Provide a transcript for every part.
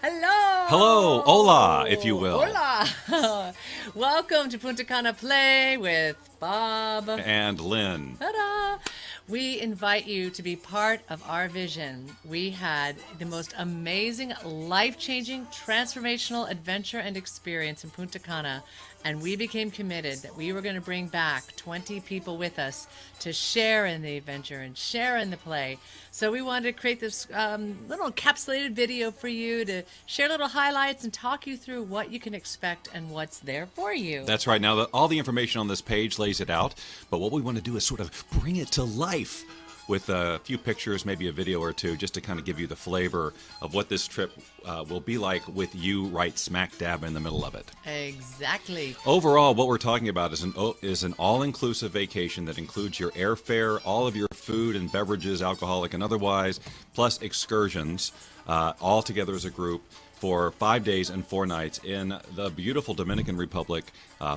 Hello, hola, if you Hello! will. Hola! Welcome to Punta Cana Play with Bob. And Lynn. Ta-da! We invite you to be part of our vision. We had the most amazing, life-changing, transformational adventure and experience in Punta Cana, and we became committed that we were going to bring back 20 people with us to share in the adventure and share in the play. So we wanted to create this little encapsulated video for you to share little highlights and talk you through what you can expect and what's there for you. That's right. Now, all the information on this page lays it out, but what we want to do is sort of bring it to life with a few pictures, maybe a video or two, just to kind of give you the flavor of what this trip will be like with you right smack dab in the middle of it. Exactly. Overall, what we're talking about is an all-inclusive vacation that includes your airfare, all of your food and beverages, alcoholic and otherwise, plus excursions, all together as a group for 5 days and 4 nights in the beautiful Dominican Republic.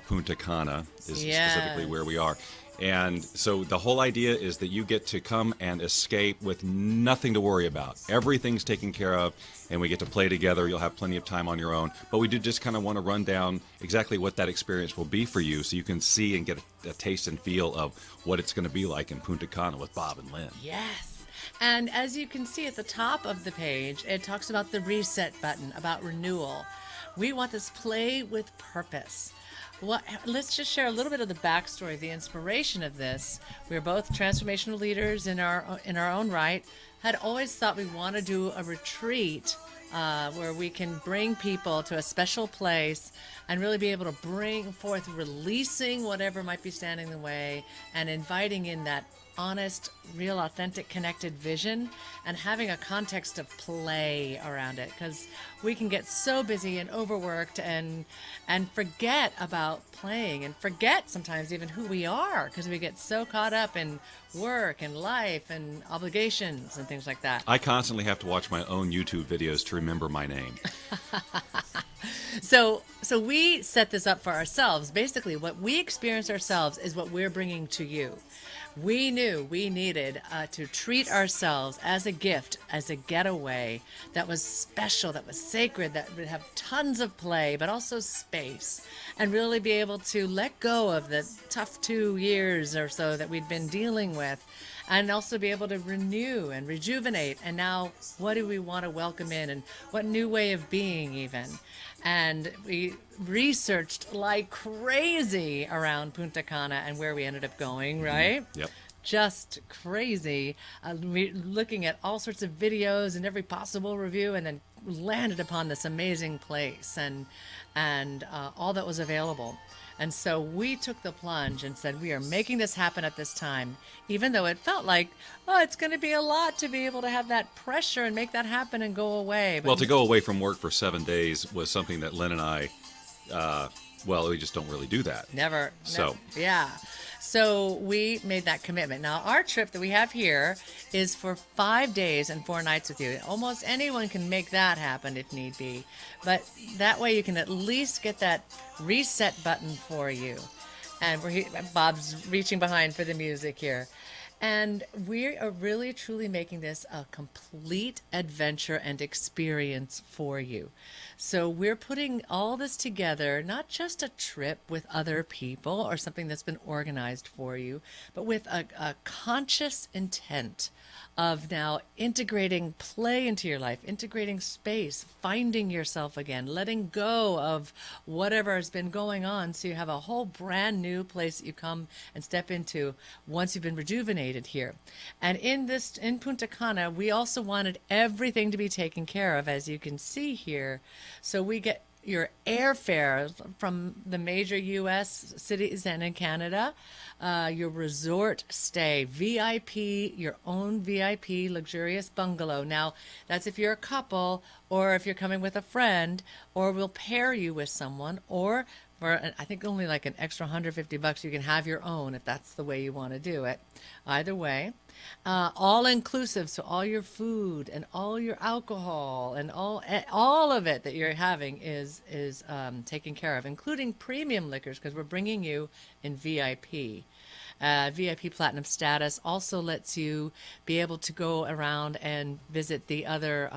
Punta Cana is specifically where we are. And so the whole idea is that you get to come and escape with nothing to worry about. Everything's taken care of, and we get to play together. You'll have plenty of time on your own. But we do just kind of want to run down exactly what that experience will be for you so you can see and get a taste and feel of what it's going to be like in Punta Cana with Bob and Lynn. Yes. And as you can see at the top of the page, it talks about the reset button, about renewal. We want this play with purpose. Well, let's just share a little bit of the backstory, the inspiration of this. We are both transformational leaders in our own right. Had always thought we want to do a retreat where we can bring people to a special place and really be able to bring forth, releasing whatever might be standing in the way and inviting in that honest, real, authentic, connected vision and having a context of play around it, because we can get so busy and overworked and forget about playing and forget sometimes even who we are because we get so caught up in work and life and obligations and things like that. I constantly have to watch my own YouTube videos to remember my name. So we set this up for ourselves. Basically, what we experience ourselves is what we're bringing to you. We knew we needed to treat ourselves as a gift, as a getaway that was special, that was sacred, that would have tons of play, but also space, and really be able to let go of the tough 2 years or so that we'd been dealing with, and also be able to renew and rejuvenate. And now, what do we want to welcome in, and what new way of being even? And we researched like crazy around Punta Cana and where we ended up going, right? Yep. Just crazy. Looking at all sorts of videos and every possible review, and then landed upon this amazing place and all that was available. And so we took the plunge and said, we are making this happen at this time, even though it felt like, oh, it's going to be a lot to be able to have that pressure and make that happen and go away. But Well, to go away from work for 7 days was something that Lynn and I, we just don't really do that. Never. So. Yeah. So we made that commitment. Now, our trip that we have here is for 5 days and 4 nights with you. Almost anyone can make that happen if need be. But that way you can at least get that reset button for you. And Bob's reaching behind for the music here. And we are really, truly making this a complete adventure and experience for you. So we're putting all this together, not just a trip with other people or something that's been organized for you, but with a conscious intent of now integrating play into your life, integrating space, finding yourself again, letting go of whatever has been going on, so you have a whole brand new place that you come and step into once you've been rejuvenated here. And in Punta Cana, we also wanted everything to be taken care of, as you can see here. So we get your airfare from the major U.S. cities and in Canada, your resort stay, VIP, your own VIP luxurious bungalow. Now, that's if you're a couple or if you're coming with a friend, or we'll pair you with someone, or for I think only like an extra $150, you can have your own if that's the way you want to do it. Either way. All inclusive, so all your food and all your alcohol and all of it that you're having is taken care of, including premium liquors, because we're bringing you in VIP. VIP Platinum status also lets you be able to go around and visit the other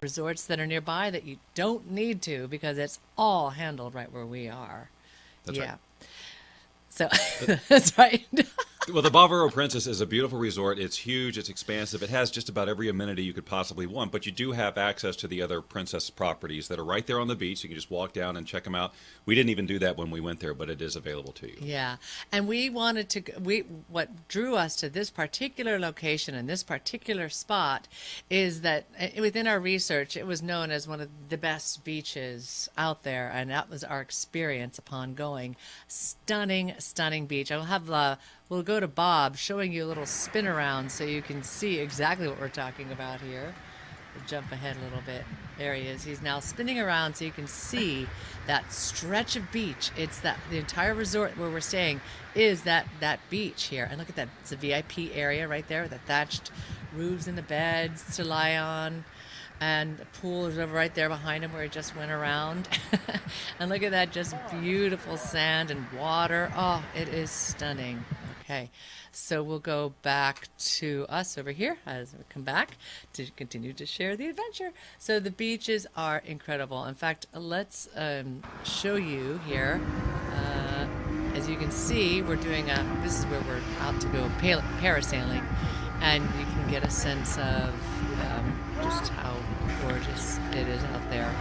resorts that are nearby that you don't need to, because it's all handled right where we are. That's right. So that's right. Well, the Bavaro Princess is a beautiful resort. It's huge. It's expansive. It has just about every amenity you could possibly want, but you do have access to the other Princess properties that are right there on the beach. You can just walk down and check them out. We didn't even do that when we went there, but it is available to you. Yeah, and we wanted to. What drew us to this particular location and this particular spot is that within our research, it was known as one of the best beaches out there, and that was our experience upon going. Stunning, stunning beach. I'll have we'll go to Bob showing you a little spin around so you can see exactly what we're talking about here. We'll jump ahead a little bit. There he is. He's now spinning around so you can see that stretch of beach. It's the entire resort where we're staying is that beach here. And look at that. It's a VIP area right there with the thatched roofs and the beds to lie on. And the pool is over right there behind him where he just went around. And look at that, just beautiful sand and water. Oh, it is stunning. Okay, so we'll go back to us over here as we come back to continue to share the adventure. So the beaches are incredible. In fact, let's show you here. As you can see, we're doing this is where we're out to go parasailing. And you can get a sense of just how gorgeous it is out there.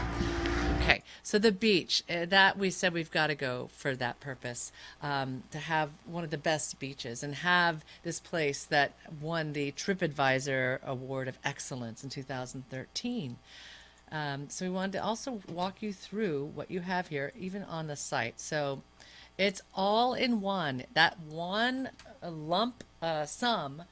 Okay, so the beach, that we said we've got to go for that purpose, to have one of the best beaches and have this place that won the TripAdvisor Award of Excellence in 2013. So we wanted to also walk you through what you have here, even on the site. So it's all in one. That one lump sum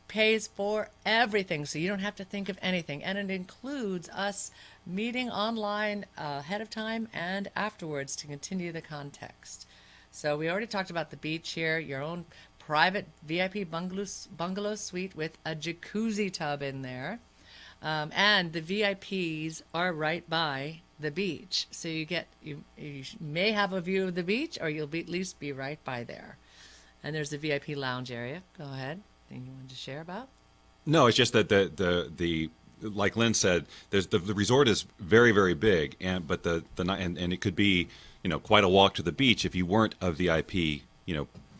pays for everything, so you don't have to think of anything, and it includes us meeting online ahead of time and afterwards to continue the context. So we already talked about the beach here, your own private VIP bungalow suite with a jacuzzi tub in there, and the VIPs are right by the beach, so you may have a view of the beach, or you'll at least be right by there. And there's the VIP lounge area. Go ahead. Anything you wanted to share about? No, it's just that the like Lynn said, the resort is very, very big, and it could be quite a walk to the beach if you weren't a VIP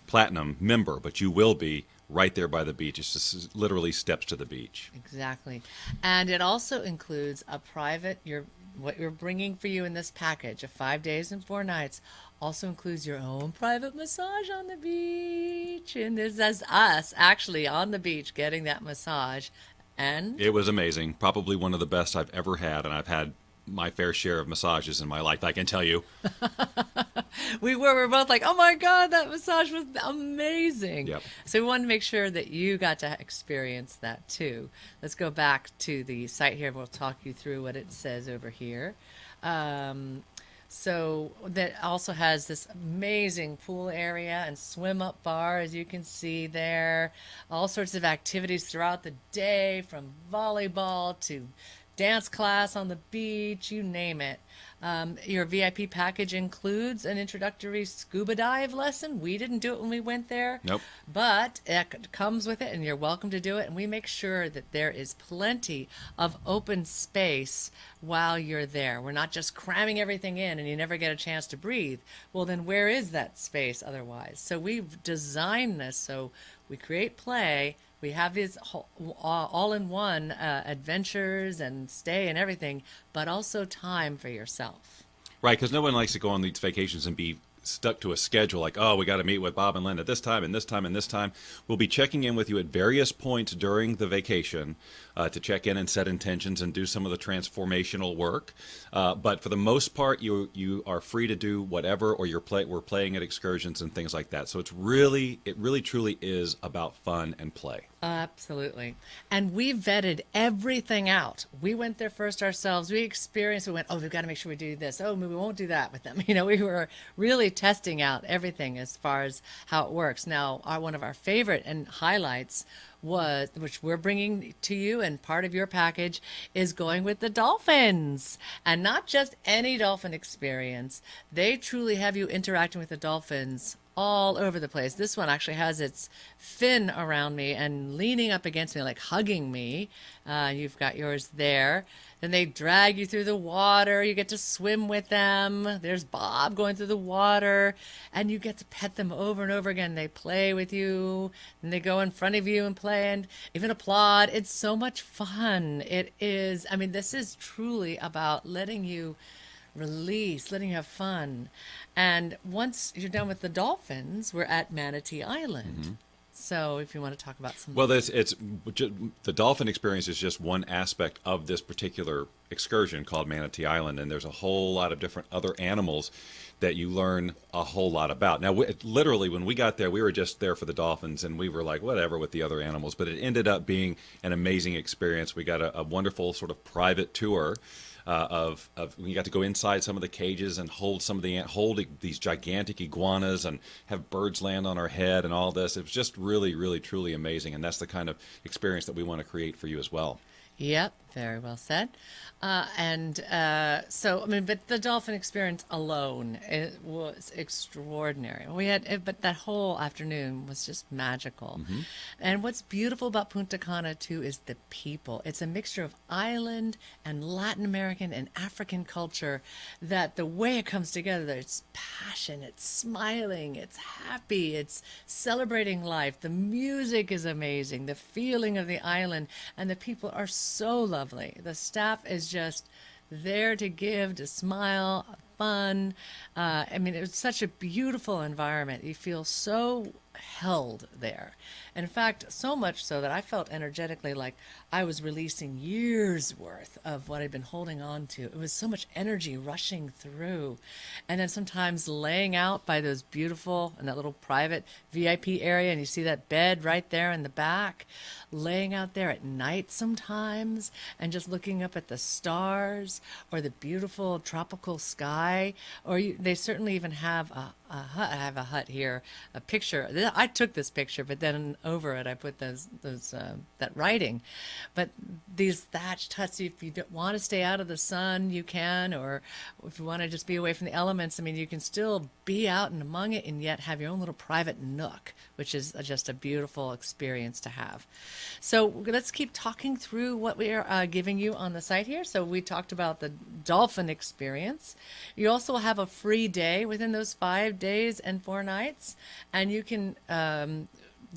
platinum member, but you will be right there by the beach. It's just literally steps to the beach. Exactly, and it also includes a private what you're bringing for you in this package of 5 days and 4 nights. Also includes your own private massage on the beach. And this is us actually on the beach getting that massage. And it was amazing. Probably one of the best I've ever had. And I've had my fair share of massages in my life, I can tell you. We were both like, oh my God, that massage was amazing. Yep. So we wanted to make sure that you got to experience that too. Let's go back to the site here. We'll talk you through what it says over here. So that also has this amazing pool area and swim up bar, as you can see there. All sorts of activities throughout the day, from volleyball to dance class on the beach, you name it. Your VIP package includes an introductory scuba dive lesson. We didn't do it when we went there. Nope. But it comes with it, and you're welcome to do it. And we make sure that there is plenty of open space while you're there. We're not just cramming everything in and you never get a chance to breathe. Well, then where is that space otherwise? So we've designed this so we create play. We have these all-in-one adventures and stay and everything, but also time for yourself. Right, because no one likes to go on these vacations and be stuck to a schedule like, oh, we got to meet with Bob and Lynn at this time and this time and this time. We'll be checking in with you at various points during the vacation to check in and set intentions and do some of the transformational work. But for the most part, you are free to do whatever, or we're playing at excursions and things like that. So it really truly is about fun and play. Absolutely. And we vetted everything out. We went there first ourselves. We experienced, we went, oh, we've got to make sure we do this. Oh, we won't do that with them. We were really testing out everything as far as how it works. Now, one of our favorite and highlights was, which we're bringing to you and part of your package, is going with the dolphins. And not just any dolphin experience. They truly have you interacting with the dolphins all over the place. This one actually has its fin around me and leaning up against me, like hugging me. You've got yours there. Then they drag you through the water. You get to swim with them. There's Bob going through the water, and you get to pet them over and over again. They play with you, and they go in front of you and play and even applaud. It's so much fun. It is. I mean, this is truly about letting you release, letting you have fun. And once you're done with the dolphins, we're at Manatee Island. So if you want to talk about some... Well, it's the Dolphin Experience is just one aspect of this particular excursion called Manatee Island, and there's a whole lot of different other animals that you learn a whole lot about. Now, literally, when we got there, we were just there for the dolphins, and we were like, whatever with the other animals, but it ended up being an amazing experience. We got a wonderful sort of private tour of we got to go inside some of the cages and hold these gigantic iguanas and have birds land on our head and all this. It was just really, really, truly amazing, and that's the kind of experience that we want to create for you as well. Yep, very well said. So, I mean, but the Dolphin Experience alone, it was extraordinary. But that whole afternoon was just magical. And what's beautiful about Punta Cana, too, is the people. It's a mixture of island and Latin American and African culture that the way it comes together, it's passion, it's smiling, it's happy, it's celebrating life. The music is amazing, the feeling of the island, and the people are so lovely. The staff is just there to give, to smile, fun. I mean, it was such a beautiful environment. You feel so held there. And in fact, so much so that I felt energetically like I was releasing years worth of what I'd been holding on to. It was so much energy rushing through. And then sometimes laying out by those beautiful, in that little private VIP area, and you see that bed right there in the back, laying out there at night sometimes, and just looking up at the stars or the beautiful tropical sky. Or they certainly even have a hut. I have a hut here, a picture. I took this picture, but then over it I put that writing. But these thatched huts, if you don't want to stay out of the sun, you can, or if you want to just be away from the elements, I mean, you can still be out and among it and yet have your own little private nook, which is just a beautiful experience to have. So let's keep talking through what we are giving you on the site here. So we talked about the Dolphin Experience. You also have a free day within those 5 days and 4 nights, and you can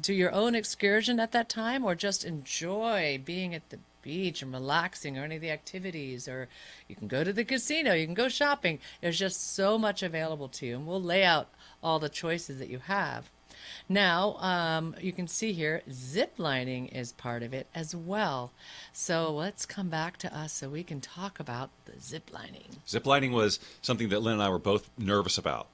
do your own excursion at that time, or just enjoy being at the beach and relaxing, or any of the activities, or you can go to the casino, you can go shopping. There's just so much available to you, and we'll lay out all the choices that you have. Now, you can see here, ziplining is part of it as well. So let's come back to us so we can talk about the ziplining. Ziplining was something that Lynn and I were both nervous about.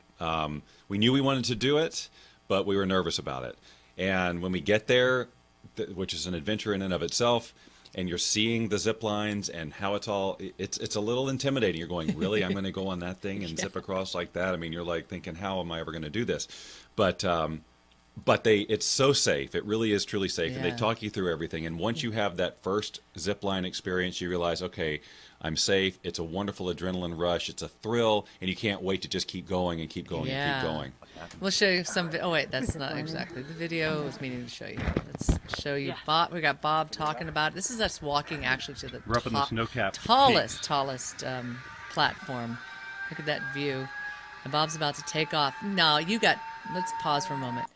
We knew we wanted to do it, but we were nervous about it. And when we get there, which is an adventure in and of itself, and you're seeing the zip lines and how it's a little intimidating. You're going, really? I'm going to go on that thing and zip across like that? I mean, you're like thinking, how am I ever going to do this? But it's so safe. It really is truly safe. Yeah. And they talk you through everything. And once you have that first zip line experience, you realize, okay, I'm safe. It's a wonderful adrenaline rush. It's a thrill. And you can't wait to just keep going and keep going and keep going. We'll show you some. Oh wait, that's not exactly the video I was meaning to show you. Let's show you Bob. We got Bob talking about it. This is us walking actually to the We're up in the snow-capped tallest platform. Look at that view. And Bob's about to take off. No, let's pause for a moment.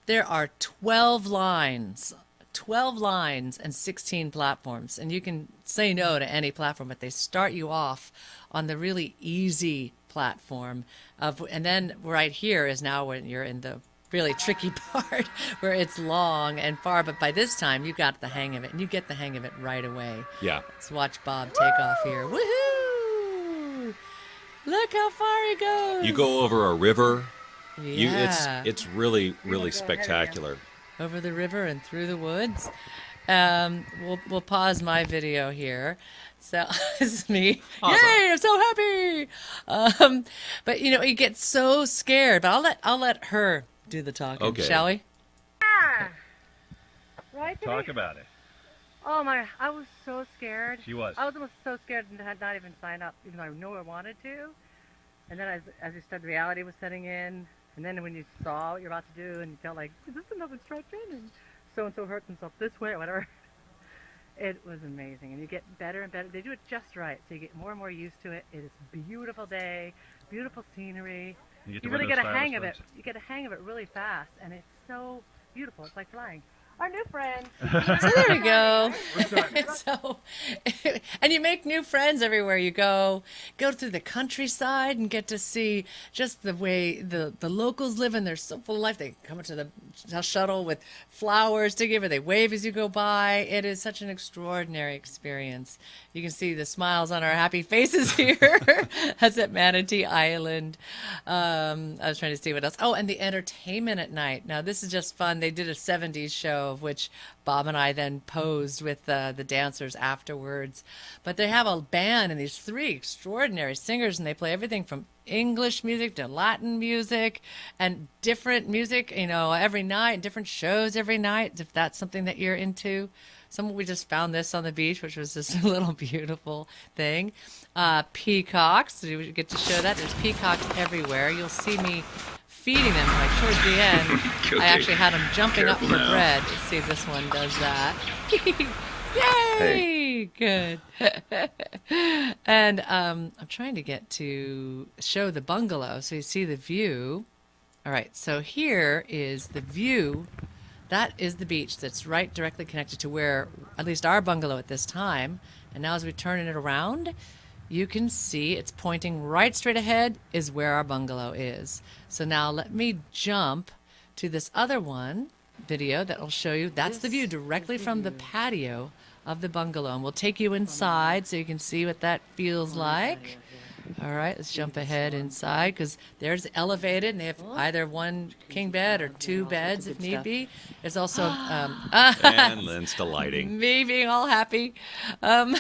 There are 12 lines and 16 platforms, and you can say no to any platform, but they start you off on the really easy platform and then right here is now when you're in the really tricky part where it's long and far, but by this time you got the hang of it, and you get the hang of it right away. Yeah. Let's watch Bob take off here. Woohoo! Look how far he goes. You go over a river. Yeah. It's really, really spectacular. Over the river and through the woods. We'll pause my video here. So this is me. Awesome. Yay! I'm so happy. But you get so scared. But I'll let her do the talking. Okay. Shall we? Ah! Right? Talk about it. Oh my! I was so scared. She was. I was almost so scared and had not even signed up, even though I knew I wanted to. And then as you said, reality was setting in. And then when you saw what you're about to do and you felt like, is this enough instruction? And so-and-so hurt themselves this way or whatever. It was amazing. And you get better and better. They do it just right. So you get more and more used to it. It is a beautiful day, beautiful scenery. You really get a hang of it. You get a hang of it really fast. And it's so beautiful. It's like flying. Our new friend. So there we go. So, and you make new friends everywhere you go. Go through the countryside and get to see just the way the locals live, and they're so full of life. They come up to the shuttle with flowers to give her. They wave as you go by. It is such an extraordinary experience. You can see the smiles on our happy faces here. That's at Manatee Island. I was trying to see what else. Oh, and the entertainment at night. Now, this is just fun. They did a 70s show of which Bob and I then posed with the dancers afterwards. But they have a band and these 3 extraordinary singers, and they play everything from English music to Latin music and different music, every night, different shows every night, if that's something that you're into. We just found this on the beach, which was just a little beautiful thing. Peacocks, we get to show that. There's peacocks everywhere. You'll see me feeding them, like towards the end. I actually had them jumping up for bread. Let's see if this one does that. Yay! Hey. Good. And I'm trying to get to show the bungalow so you see the view. All right, so here is the view. That is the beach that's right directly connected to where, at least our bungalow at this time. And now as we turn it around, you can see it's pointing right straight ahead is where our bungalow is. So now let me jump to this other video that will show you. That's the view directly from the patio of the bungalow. And we'll take you inside so you can see what that feels like. All right, let's jump ahead inside because there's elevated, and they have either 1 king bed or 2 beds if need be. There's also and Lynn's delighting. Me being all happy, but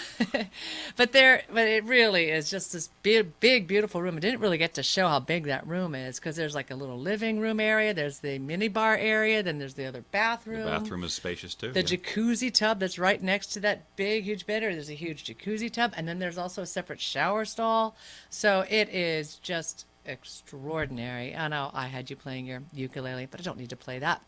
it really is just this big, beautiful room. I didn't really get to show how big that room is because there's like a little living room area. There's the mini bar area. Then there's the other bathroom. The bathroom is spacious too. The jacuzzi tub that's right next to that big, huge bed. There's a huge jacuzzi tub, and then there's also a separate shower stall. So it is just extraordinary. I know I had you playing your ukulele, but I don't need to play that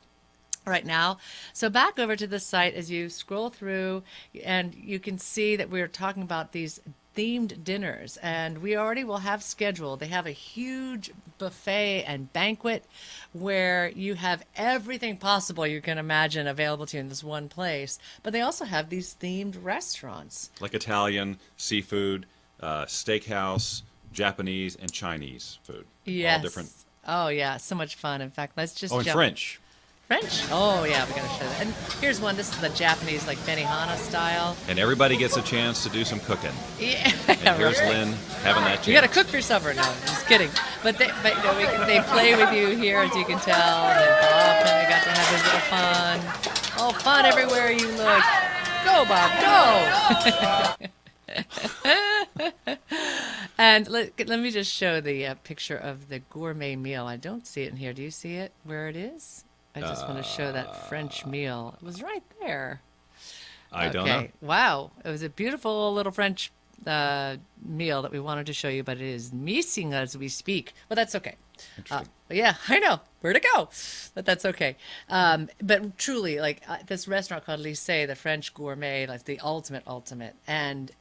right now. So back over to the site as you scroll through, and you can see that we're talking about these themed dinners, and we already will have scheduled. They have a huge buffet and banquet where you have everything possible you can imagine available to you in this one place, but they also have these themed restaurants. Like Italian, seafood, steakhouse, Japanese, and Chinese food. Yes. All different. Oh, yeah. So much fun. In fact, let's just and jump. French. French? Oh, yeah. We got to show that. And here's one. This is the Japanese, like Benihana style. And everybody gets a chance to do some cooking. Yeah. And here's Lynn having that chance. You got to cook for supper. No, I'm just kidding. But they play with you here, as you can tell. And Bob kind of got to have his little fun. Oh, fun everywhere you look. Go, Bob, go! And let me just show the picture of the gourmet meal. I don't see it in here. Do you see it where it is? I just want to show that French meal. It was right there. I don't know. Wow. It was a beautiful little French meal that we wanted to show you, but it is missing as we speak. But that's okay. Yeah, I know. Where to go? But that's okay. But truly, like this restaurant called Lycée, the French gourmet, like the ultimate. And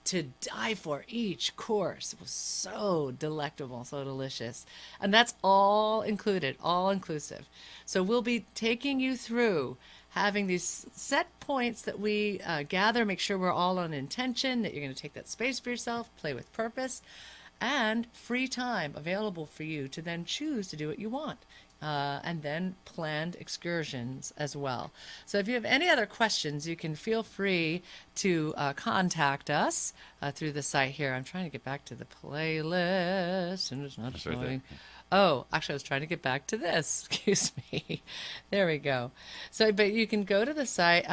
to die for each course. It was so delectable, so delicious. And that's all included, all inclusive. So we'll be taking you through having these set points that we gather, make sure we're all on intention, that you're going to take that space for yourself, play with purpose, and free time available for you to then choose to do what you want. And then planned excursions as well. So if you have any other questions, you can feel free to contact us through the site here. I'm trying to get back to the playlist, and it's not showing. Oh, actually, I was trying to get back to this. Excuse me. There we go. So, but you can go to the site.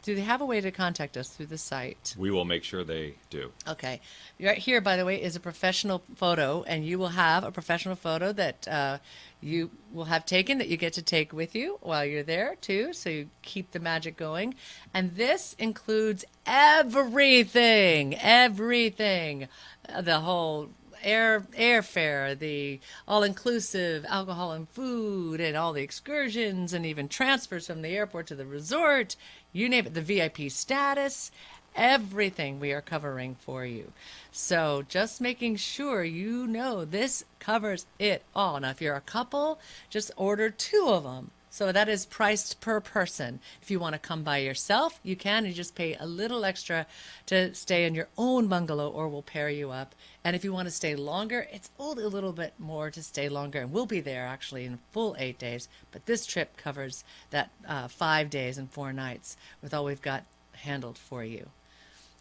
Do they have a way to contact us through the site? We will make sure they do. Okay. Right here, by the way, is a professional photo, and you will have a professional photo that you will have taken that you get to take with you while you're there, too, so you keep the magic going. And this includes everything. The whole airfare, the all-inclusive alcohol and food, and all the excursions, and even transfers from the airport to the resort, you name it, the VIP status, everything we are covering for you. So just making sure you know this covers it all. Now, if you're a couple, just order 2 of them. So that is priced per person. If you want to come by yourself, you can. You just pay a little extra to stay in your own bungalow, or we'll pair you up. And if you want to stay longer, it's only a little bit more to stay longer. And we'll be there actually in full 8 days. But this trip covers that 5 days and 4 nights with all we've got handled for you.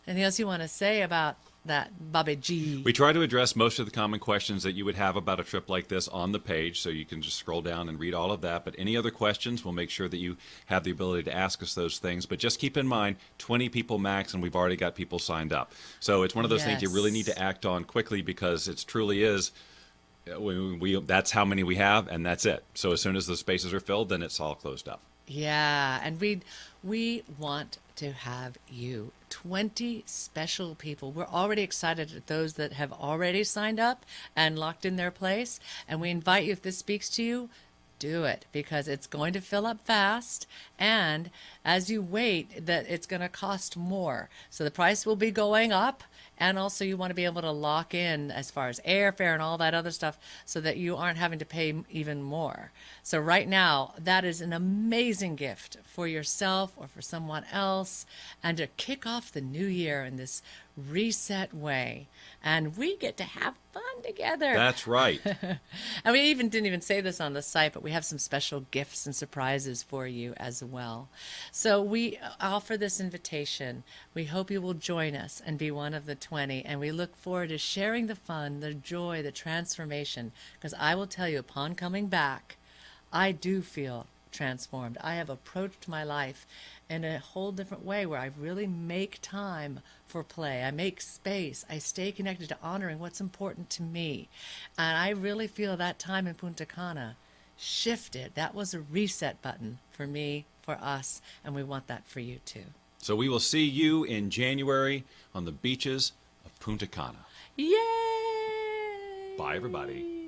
Anything else you want to say about that, Bobby G? We try to address most of the common questions that you would have about a trip like this on the page, so you can just scroll down and read all of that. But any other questions, we'll make sure that you have the ability to ask us those things. But just keep in mind, 20 people max, and we've already got people signed up. So it's one of those things you really need to act on quickly, because it truly is, that's how many we have, and that's it. So as soon as the spaces are filled, then it's all closed up. Yeah, and we want to have you. 20 special people. We're already excited at those that have already signed up and locked in their place. And we invite you, if this speaks to you, do it, because it's going to fill up fast. And as you wait, that it's going to cost more. So the price will be going up. And also you want to be able to lock in as far as airfare and all that other stuff, so that you aren't having to pay even more. So right now, that is an amazing gift for yourself or for someone else, and to kick off the new year in this reset way. And we get to have fun together. That's right. And we didn't even say this on the site, but we have some special gifts and surprises for you as well. So we offer this invitation. We hope you will join us and be one of the 20. And we look forward to sharing the fun, the joy, the transformation. Because I will tell you, upon coming back, I do feel transformed. I have approached my life in a whole different way, where I really make time for play. I make space. I stay connected to honoring what's important to me. And I really feel that time in Punta Cana shifted. That was a reset button for me, for us, and we want that for you too. So we will see you in January on the beaches of Punta Cana. Yay! Bye, everybody.